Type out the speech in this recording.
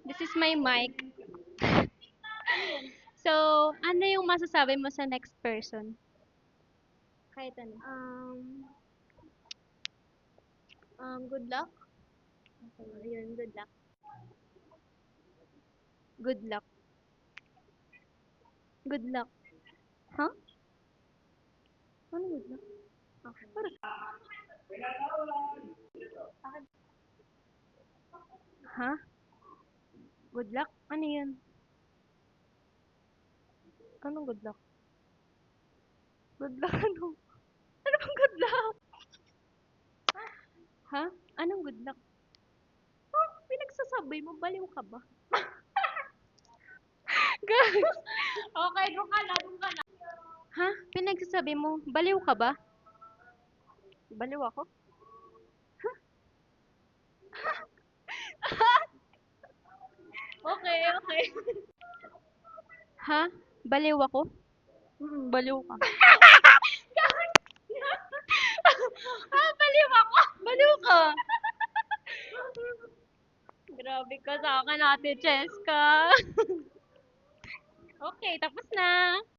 This is my mic. So, ano yung masasabi mo sa next person? Kahit ano. Good luck. Okay, yun, good luck. Good luck. Good luck. Huh? Ano good luck? Okay. Ha? Good luck? Ano yun? Anong good luck? Good luck ano? Ano bang good luck? Ha? Anong good luck? Pinagsasabay mo, baliw ka ba? Guys! Okay, doon ka na. Ha? Pinagsasabi mo, baliw ka ba? Baliw ako? Okay, okay. Ha? Baliw ako? Baliw ka. Baliw ako. Baliw ka! Grabe ka sa akin, Ate Cheska. Okay, tapos na.